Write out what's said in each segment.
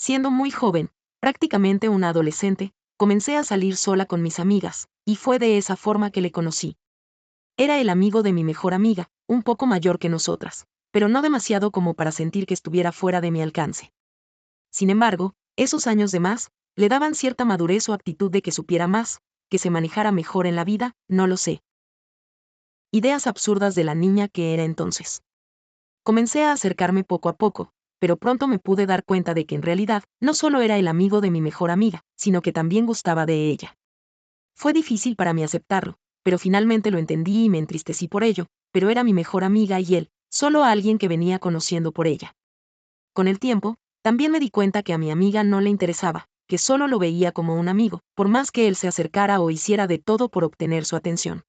Siendo muy joven, prácticamente una adolescente, comencé a salir sola con mis amigas, y fue de esa forma que le conocí. Era el amigo de mi mejor amiga, un poco mayor que nosotras, pero no demasiado como para sentir que estuviera fuera de mi alcance. Sin embargo, esos años de más, le daban cierta madurez o actitud de que supiera más, que se manejara mejor en la vida, no lo sé. Ideas absurdas de la niña que era entonces. Comencé a acercarme poco a poco, pero pronto me pude dar cuenta de que en realidad no solo era el amigo de mi mejor amiga, sino que también gustaba de ella. Fue difícil para mí aceptarlo, pero finalmente lo entendí y me entristecí por ello, pero era mi mejor amiga y él, solo alguien que venía conociendo por ella. Con el tiempo, también me di cuenta que a mi amiga no le interesaba, que solo lo veía como un amigo, por más que él se acercara o hiciera de todo por obtener su atención.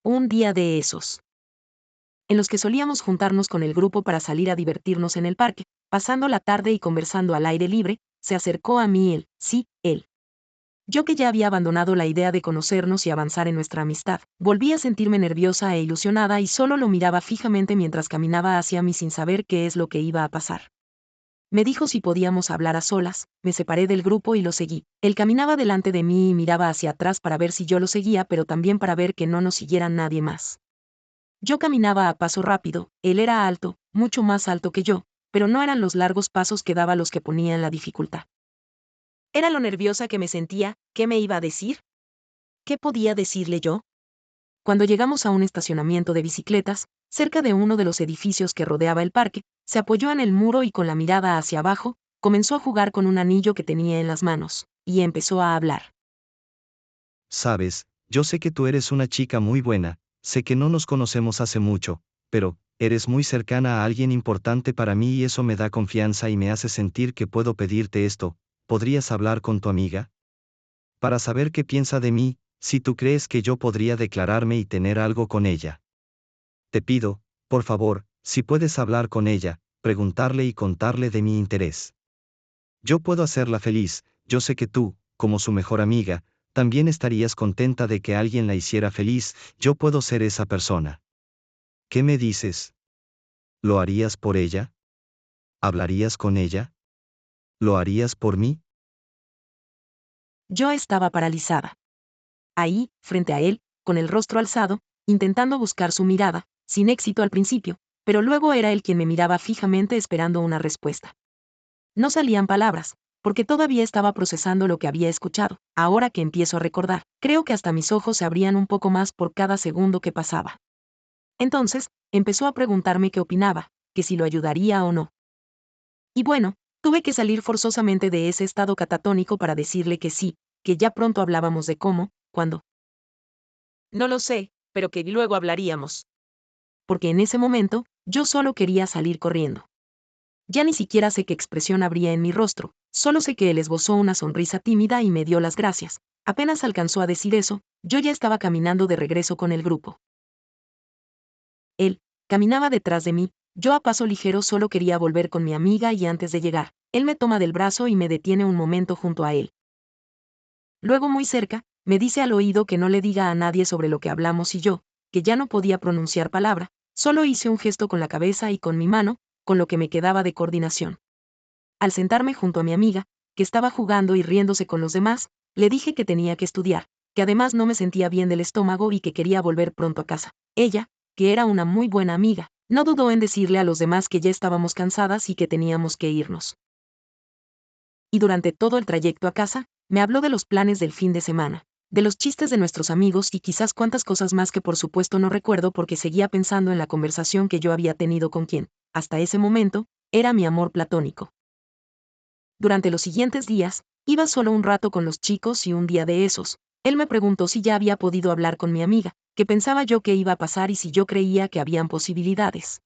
Un día de esos, en los que solíamos juntarnos con el grupo para salir a divertirnos en el parque, pasando la tarde y conversando al aire libre, se acercó a mí él, sí, él. Yo que ya había abandonado la idea de conocernos y avanzar en nuestra amistad, volví a sentirme nerviosa e ilusionada y solo lo miraba fijamente mientras caminaba hacia mí sin saber qué es lo que iba a pasar. Me dijo si podíamos hablar a solas, me separé del grupo y lo seguí. Él caminaba delante de mí y miraba hacia atrás para ver si yo lo seguía, pero también para ver que no nos siguiera nadie más. Yo caminaba a paso rápido, él era alto, mucho más alto que yo, pero no eran los largos pasos que daba los que ponían la dificultad. Era lo nerviosa que me sentía, ¿qué me iba a decir? ¿Qué podía decirle yo? Cuando llegamos a un estacionamiento de bicicletas, cerca de uno de los edificios que rodeaba el parque, se apoyó en el muro y con la mirada hacia abajo, comenzó a jugar con un anillo que tenía en las manos, y empezó a hablar. Sabes, yo sé que tú eres una chica muy buena, sé que no nos conocemos hace mucho, pero, eres muy cercana a alguien importante para mí y eso me da confianza y me hace sentir que puedo pedirte esto, ¿podrías hablar con tu amiga? Para saber qué piensa de mí, si tú crees que yo podría declararme y tener algo con ella. Te pido, por favor, si puedes hablar con ella, preguntarle y contarle de mi interés. Yo puedo hacerla feliz, yo sé que tú, como su mejor amiga, también estarías contenta de que alguien la hiciera feliz, yo puedo ser esa persona. ¿Qué me dices? ¿Lo harías por ella? ¿Hablarías con ella? ¿Lo harías por mí? Yo estaba paralizada. Ahí, frente a él, con el rostro alzado, intentando buscar su mirada, sin éxito al principio, pero luego era él quien me miraba fijamente esperando una respuesta. No salían palabras, porque todavía estaba procesando lo que había escuchado. Ahora que empiezo a recordar, creo que hasta mis ojos se abrían un poco más por cada segundo que pasaba. Entonces, empezó a preguntarme qué opinaba, que si lo ayudaría o no. Y bueno, tuve que salir forzosamente de ese estado catatónico para decirle que sí, que ya pronto hablábamos de cómo, cuándo. No lo sé, pero que luego hablaríamos. Porque en ese momento, yo solo quería salir corriendo. Ya ni siquiera sé qué expresión habría en mi rostro, solo sé que él esbozó una sonrisa tímida y me dio las gracias. Apenas alcanzó a decir eso, yo ya estaba caminando de regreso con el grupo. Él caminaba detrás de mí, yo a paso ligero solo quería volver con mi amiga y antes de llegar, él me toma del brazo y me detiene un momento junto a él. Luego muy cerca, me dice al oído que no le diga a nadie sobre lo que hablamos y yo, que ya no podía pronunciar palabra, solo hice un gesto con la cabeza y con mi mano, con lo que me quedaba de coordinación. Al sentarme junto a mi amiga, que estaba jugando y riéndose con los demás, le dije que tenía que estudiar, que además no me sentía bien del estómago y que quería volver pronto a casa. Ella, que era una muy buena amiga, no dudó en decirle a los demás que ya estábamos cansadas y que teníamos que irnos. Y durante todo el trayecto a casa, me habló de los planes del fin de semana, de los chistes de nuestros amigos y quizás cuantas cosas más que por supuesto no recuerdo porque seguía pensando en la conversación que yo había tenido con quien, hasta ese momento, era mi amor platónico. Durante los siguientes días, iba solo un rato con los chicos y un día de esos, él me preguntó si ya había podido hablar con mi amiga, que pensaba yo que iba a pasar y si yo creía que habían posibilidades.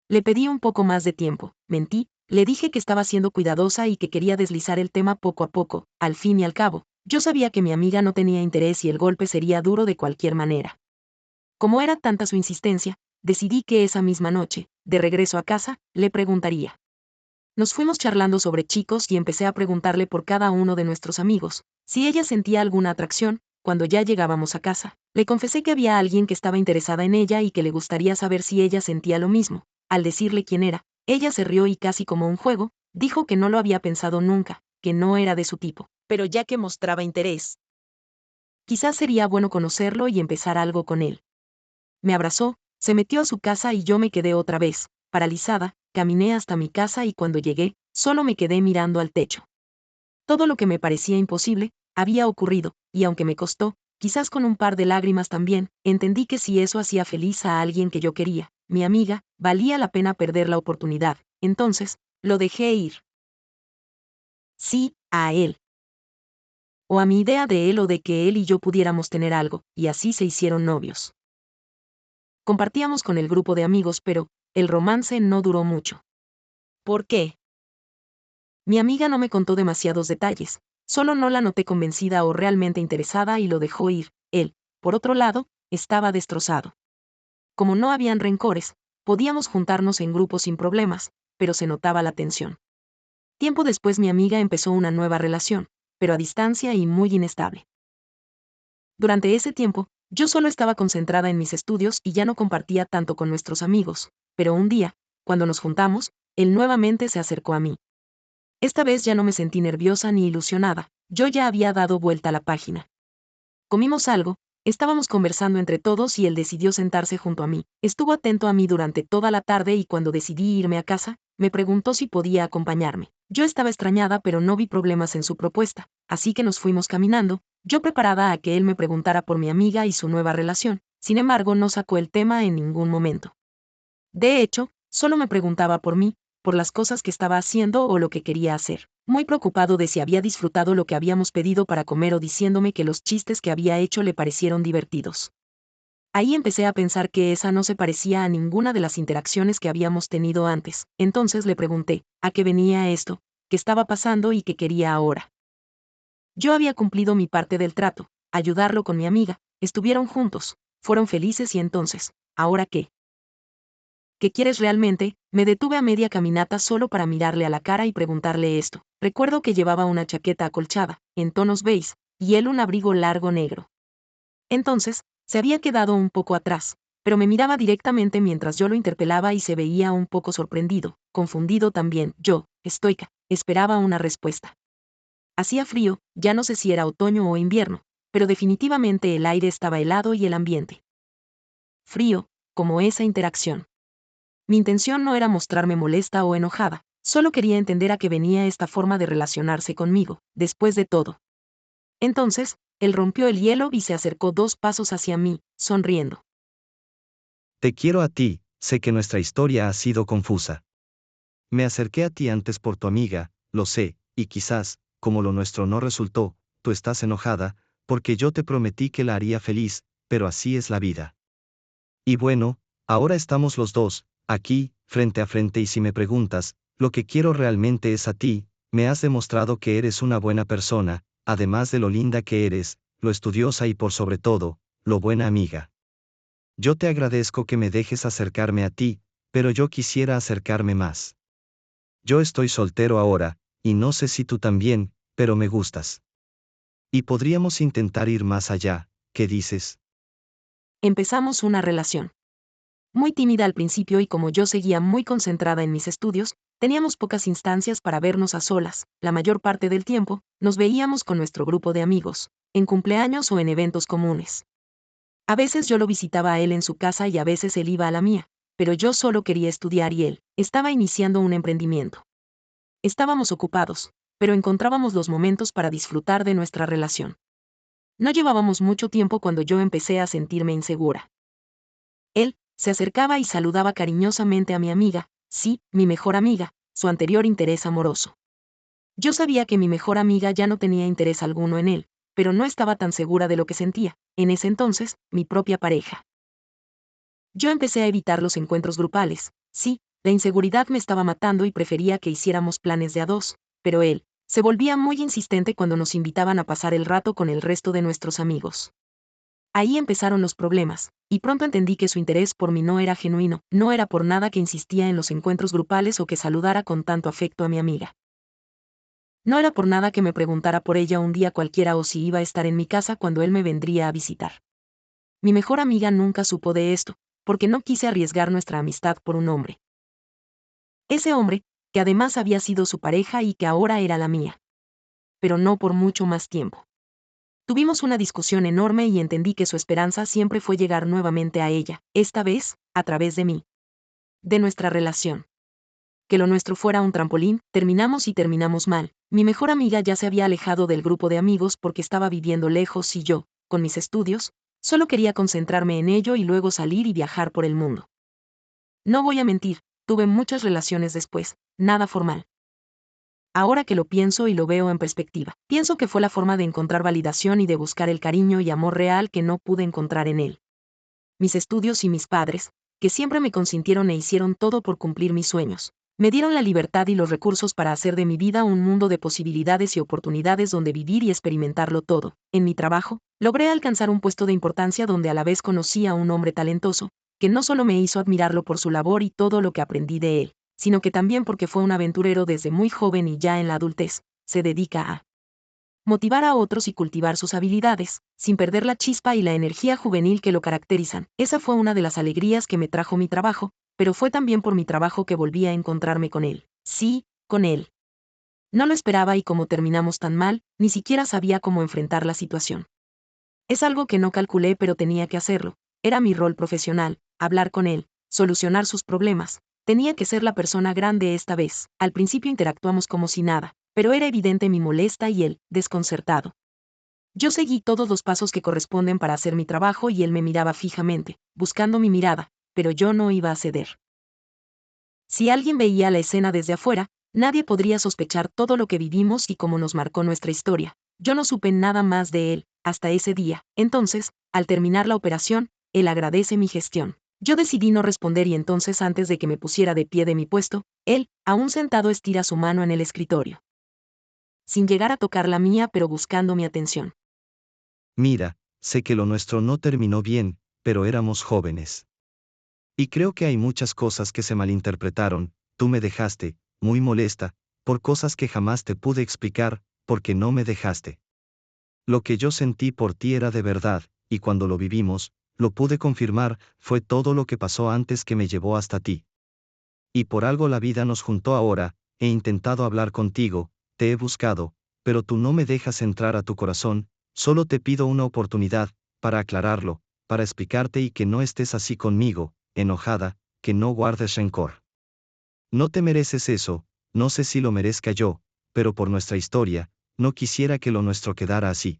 Le pedí un poco más de tiempo, mentí, le dije que estaba siendo cuidadosa y que quería deslizar el tema poco a poco, al fin y al cabo, yo sabía que mi amiga no tenía interés y el golpe sería duro de cualquier manera. Como era tanta su insistencia, decidí que esa misma noche, de regreso a casa, le preguntaría. Nos fuimos charlando sobre chicos y empecé a preguntarle por cada uno de nuestros amigos, si ella sentía alguna atracción. Cuando ya llegábamos a casa, le confesé que había alguien que estaba interesada en ella y que le gustaría saber si ella sentía lo mismo. Al decirle quién era, ella se rió y casi como un juego, Dijo que no lo había pensado nunca, que no era de su tipo, pero ya que mostraba interés, quizás sería bueno conocerlo y empezar algo con él. Me abrazó, se metió a su casa y yo me quedé otra vez, paralizada, caminé hasta mi casa y cuando llegué, solo me quedé mirando al techo. Todo lo que me parecía imposible, había ocurrido, y aunque me costó, quizás con un par de lágrimas también, entendí que si eso hacía feliz a alguien que yo quería, mi amiga, valía la pena perder la oportunidad. Entonces, lo dejé ir. Sí, a él. O a mi idea de él o de que él y yo pudiéramos tener algo, y así se hicieron novios. Compartíamos con el grupo de amigos, pero el romance no duró mucho. ¿Por qué? Mi amiga no me contó demasiados detalles, solo no la noté convencida o realmente interesada y lo dejó ir. Él, por otro lado, estaba destrozado. Como no habían rencores, podíamos juntarnos en grupos sin problemas, pero se notaba la tensión. Tiempo después mi amiga empezó una nueva relación, pero a distancia y muy inestable. Durante ese tiempo, yo solo estaba concentrada en mis estudios y ya no compartía tanto con nuestros amigos, pero un día, cuando nos juntamos, él nuevamente se acercó a mí. Esta vez ya no me sentí nerviosa ni ilusionada, yo ya había dado vuelta a la página. Comimos algo, estábamos conversando entre todos y él decidió sentarse junto a mí. Estuvo atento a mí durante toda la tarde y cuando decidí irme a casa, me preguntó si podía acompañarme. Yo estaba extrañada pero no vi problemas en su propuesta, así que nos fuimos caminando, yo preparada a que él me preguntara por mi amiga y su nueva relación. Sin embargo, no sacó el tema en ningún momento. De hecho, solo me preguntaba por mí, por las cosas que estaba haciendo o lo que quería hacer, muy preocupado de si había disfrutado lo que habíamos pedido para comer o diciéndome que los chistes que había hecho le parecieron divertidos. Ahí empecé a pensar que esa no se parecía a ninguna de las interacciones que habíamos tenido antes. Entonces le pregunté, ¿a qué venía esto? ¿Qué estaba pasando y qué quería ahora? Yo había cumplido mi parte del trato, ayudarlo con mi amiga, estuvieron juntos, fueron felices y entonces, ¿ahora qué? ¿Qué quieres realmente? Me detuve a media caminata solo para mirarle a la cara y preguntarle esto. Recuerdo que llevaba una chaqueta acolchada, en tonos beige, y él un abrigo largo negro. Entonces, se había quedado un poco atrás, pero me miraba directamente mientras yo lo interpelaba y se veía un poco sorprendido, confundido también. Yo, estoica, esperaba una respuesta. Hacía frío, ya no sé si era otoño o invierno, pero definitivamente el aire estaba helado y el ambiente frío, como esa interacción. Mi intención no era mostrarme molesta o enojada, solo quería entender a qué venía esta forma de relacionarse conmigo, después de todo. Entonces, él rompió el hielo y se acercó 2 pasos hacia mí, sonriendo. Te quiero a ti, sé que nuestra historia ha sido confusa. Me acerqué a ti antes por tu amiga, lo sé, y quizás, como lo nuestro no resultó, tú estás enojada, porque yo te prometí que la haría feliz, pero así es la vida. Y bueno, ahora estamos los dos, aquí, frente a frente y si me preguntas, lo que quiero realmente es a ti, me has demostrado que eres una buena persona, además de lo linda que eres, lo estudiosa y por sobre todo, lo buena amiga. Yo te agradezco que me dejes acercarme a ti, pero yo quisiera acercarme más. Yo estoy soltero ahora, y no sé si tú también, pero me gustas. Y podríamos intentar ir más allá, ¿qué dices? Empezamos una relación. Muy tímida al principio y como yo seguía muy concentrada en mis estudios, teníamos pocas instancias para vernos a solas. La mayor parte del tiempo, nos veíamos con nuestro grupo de amigos, en cumpleaños o en eventos comunes. A veces yo lo visitaba a él en su casa y a veces él iba a la mía, pero yo solo quería estudiar y él estaba iniciando un emprendimiento. Estábamos ocupados, pero encontrábamos los momentos para disfrutar de nuestra relación. No llevábamos mucho tiempo cuando yo empecé a sentirme insegura. Él se acercaba y saludaba cariñosamente a mi amiga, sí, mi mejor amiga, su anterior interés amoroso. Yo sabía que mi mejor amiga ya no tenía interés alguno en él, pero no estaba tan segura de lo que sentía, en ese entonces, mi propia pareja. Yo empecé a evitar los encuentros grupales, sí, la inseguridad me estaba matando y prefería que hiciéramos planes de a dos, pero él se volvía muy insistente cuando nos invitaban a pasar el rato con el resto de nuestros amigos. Ahí empezaron los problemas, y pronto entendí que su interés por mí no era genuino, no era por nada que insistía en los encuentros grupales o que saludara con tanto afecto a mi amiga. No era por nada que me preguntara por ella un día cualquiera o si iba a estar en mi casa cuando él me vendría a visitar. Mi mejor amiga nunca supo de esto, porque no quise arriesgar nuestra amistad por un hombre. Ese hombre que además había sido su pareja y que ahora era la mía. Pero no por mucho más tiempo. Tuvimos una discusión enorme y entendí que su esperanza siempre fue llegar nuevamente a ella, esta vez, a través de mí. De nuestra relación. Que lo nuestro fuera un trampolín, terminamos mal. Mi mejor amiga ya se había alejado del grupo de amigos porque estaba viviendo lejos y yo, con mis estudios, solo quería concentrarme en ello y luego salir y viajar por el mundo. No voy a mentir, tuve muchas relaciones después, nada formal. Ahora que lo pienso y lo veo en perspectiva, pienso que fue la forma de encontrar validación y de buscar el cariño y amor real que no pude encontrar en él. Mis estudios y mis padres, que siempre me consintieron e hicieron todo por cumplir mis sueños, me dieron la libertad y los recursos para hacer de mi vida un mundo de posibilidades y oportunidades donde vivir y experimentarlo todo. En mi trabajo, logré alcanzar un puesto de importancia donde a la vez conocí a un hombre talentoso, que no solo me hizo admirarlo por su labor y todo lo que aprendí de él, sino que también porque fue un aventurero desde muy joven y ya en la adultez, se dedica a motivar a otros y cultivar sus habilidades, sin perder la chispa y la energía juvenil que lo caracterizan. Esa fue una de las alegrías que me trajo mi trabajo, pero fue también por mi trabajo que volví a encontrarme con él. Sí, con él. No lo esperaba y como terminamos tan mal, ni siquiera sabía cómo enfrentar la situación. Es algo que no calculé pero tenía que hacerlo. Era mi rol profesional, hablar con él, solucionar sus problemas. Tenía que ser la persona grande esta vez. Al principio interactuamos como si nada, pero era evidente mi molesta y él, desconcertado. Yo seguí todos los pasos que corresponden para hacer mi trabajo y él me miraba fijamente, buscando mi mirada, pero yo no iba a ceder. Si alguien veía la escena desde afuera, nadie podría sospechar todo lo que vivimos y cómo nos marcó nuestra historia. Yo no supe nada más de él, hasta ese día. Entonces, al terminar la operación, él agradece mi gestión. Yo decidí no responder y entonces antes de que me pusiera de pie de mi puesto, él, aún sentado, estira su mano en el escritorio. Sin llegar a tocar la mía pero buscando mi atención. Mira, sé que lo nuestro no terminó bien, pero éramos jóvenes. Y creo que hay muchas cosas que se malinterpretaron. Tú me dejaste, muy molesta, por cosas que jamás te pude explicar, porque no me dejaste. Lo que yo sentí por ti era de verdad, y cuando lo vivimos, lo pude confirmar, fue todo lo que pasó antes que me llevó hasta ti. Y por algo la vida nos juntó ahora, he intentado hablar contigo, te he buscado, pero tú no me dejas entrar a tu corazón, solo te pido una oportunidad, para aclararlo, para explicarte y que no estés así conmigo, enojada, que no guardes rencor. No te mereces eso, no sé si lo merezca yo, pero por nuestra historia, no quisiera que lo nuestro quedara así.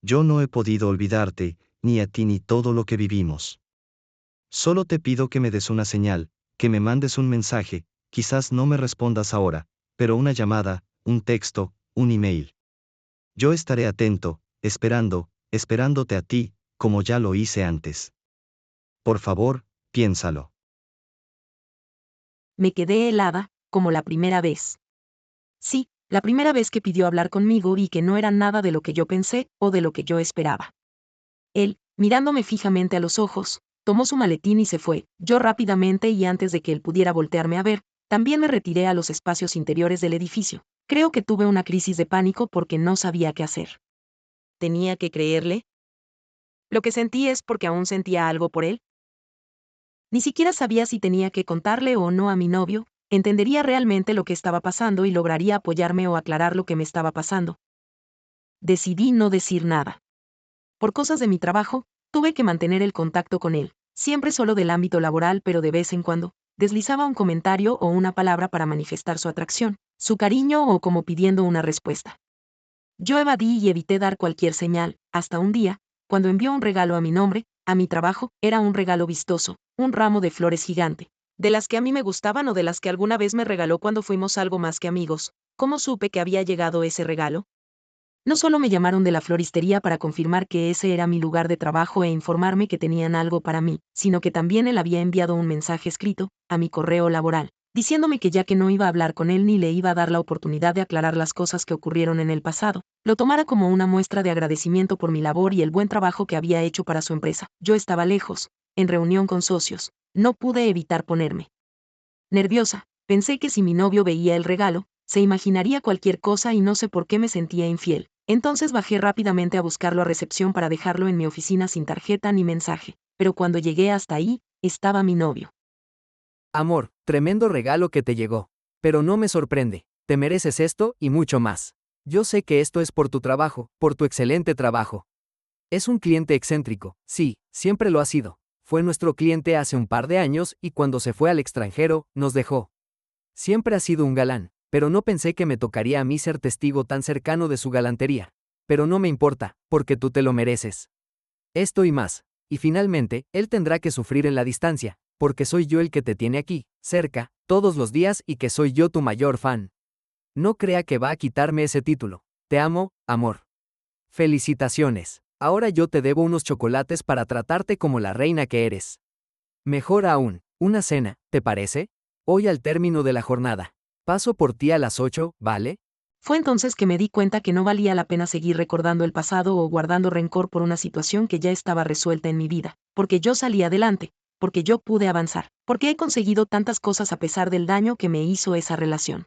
Yo no he podido olvidarte, ni a ti ni todo lo que vivimos. Solo te pido que me des una señal, que me mandes un mensaje, quizás no me respondas ahora, pero una llamada, un texto, un email. Yo estaré atento, esperándote a ti, como ya lo hice antes. Por favor, piénsalo. Me quedé helada, como la primera vez. Sí, la primera vez que pidió hablar conmigo y que no era nada de lo que yo pensé o de lo que yo esperaba. Él, mirándome fijamente a los ojos, tomó su maletín y se fue. Yo rápidamente y antes de que él pudiera voltearme a ver, también me retiré a los espacios interiores del edificio. Creo que tuve una crisis de pánico porque no sabía qué hacer. ¿Tenía que creerle? Lo que sentí es porque aún sentía algo por él. Ni siquiera sabía si tenía que contarle o no a mi novio, entendería realmente lo que estaba pasando y lograría apoyarme o aclarar lo que me estaba pasando. Decidí no decir nada. Por cosas de mi trabajo, tuve que mantener el contacto con él, siempre solo del ámbito laboral, pero de vez en cuando, deslizaba un comentario o una palabra para manifestar su atracción, su cariño o como pidiendo una respuesta. Yo evadí y evité dar cualquier señal, hasta un día, cuando envió un regalo a mi nombre, a mi trabajo, era un regalo vistoso, un ramo de flores gigante, de las que a mí me gustaban o de las que alguna vez me regaló cuando fuimos algo más que amigos. ¿Cómo supe que había llegado ese regalo? No solo me llamaron de la floristería para confirmar que ese era mi lugar de trabajo e informarme que tenían algo para mí, sino que también él había enviado un mensaje escrito, a mi correo laboral, diciéndome que ya que no iba a hablar con él ni le iba a dar la oportunidad de aclarar las cosas que ocurrieron en el pasado, lo tomara como una muestra de agradecimiento por mi labor y el buen trabajo que había hecho para su empresa. Yo estaba lejos, en reunión con socios, no pude evitar ponerme nerviosa. Pensé que si mi novio veía el regalo, se imaginaría cualquier cosa y no sé por qué me sentía infiel. Entonces bajé rápidamente a buscarlo a recepción para dejarlo en mi oficina sin tarjeta ni mensaje. Pero cuando llegué hasta ahí, estaba mi novio. Amor, tremendo regalo que te llegó. Pero no me sorprende. Te mereces esto y mucho más. Yo sé que esto es por tu trabajo, por tu excelente trabajo. Es un cliente excéntrico, sí, siempre lo ha sido. Fue nuestro cliente hace un par de años y cuando se fue al extranjero, nos dejó. Siempre ha sido un galán, pero no pensé que me tocaría a mí ser testigo tan cercano de su galantería. Pero no me importa, porque tú te lo mereces. Esto y más. Y finalmente, él tendrá que sufrir en la distancia, porque soy yo el que te tiene aquí, cerca, todos los días y que soy yo tu mayor fan. No crea que va a quitarme ese título. Te amo, amor. Felicitaciones. Ahora yo te debo unos chocolates para tratarte como la reina que eres. Mejor aún, una cena, ¿te parece? Hoy al término de la jornada. Paso por ti a las 8, ¿vale? Fue entonces que me di cuenta que no valía la pena seguir recordando el pasado o guardando rencor por una situación que ya estaba resuelta en mi vida, porque yo salí adelante, porque yo pude avanzar, porque he conseguido tantas cosas a pesar del daño que me hizo esa relación.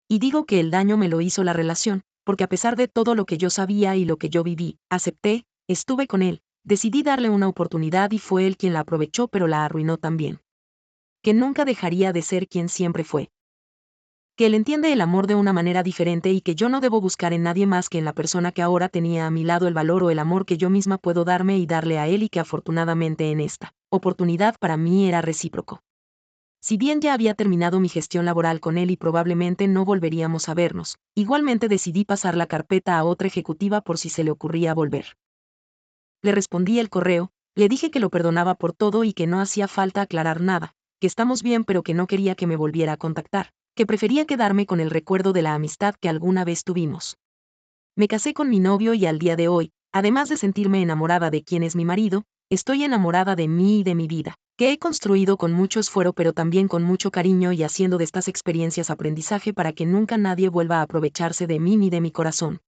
Y digo que el daño me lo hizo la relación, porque a pesar de todo lo que yo sabía y lo que yo viví, acepté, estuve con él, decidí darle una oportunidad y fue él quien la aprovechó pero la arruinó también. Que nunca dejaría de ser quien siempre fue. Que él entiende el amor de una manera diferente y que yo no debo buscar en nadie más que en la persona que ahora tenía a mi lado el valor o el amor que yo misma puedo darme y darle a él y que afortunadamente en esta oportunidad para mí era recíproco. Si bien ya había terminado mi gestión laboral con él y probablemente no volveríamos a vernos, igualmente decidí pasar la carpeta a otra ejecutiva por si se le ocurría volver. Le respondí el correo, le dije que lo perdonaba por todo y que no hacía falta aclarar nada, que estamos bien pero que no quería que me volviera a contactar, que prefería quedarme con el recuerdo de la amistad que alguna vez tuvimos. Me casé con mi novio y al día de hoy, además de sentirme enamorada de quien es mi marido, estoy enamorada de mí y de mi vida, que he construido con mucho esfuerzo pero también con mucho cariño y haciendo de estas experiencias aprendizaje para que nunca nadie vuelva a aprovecharse de mí ni de mi corazón,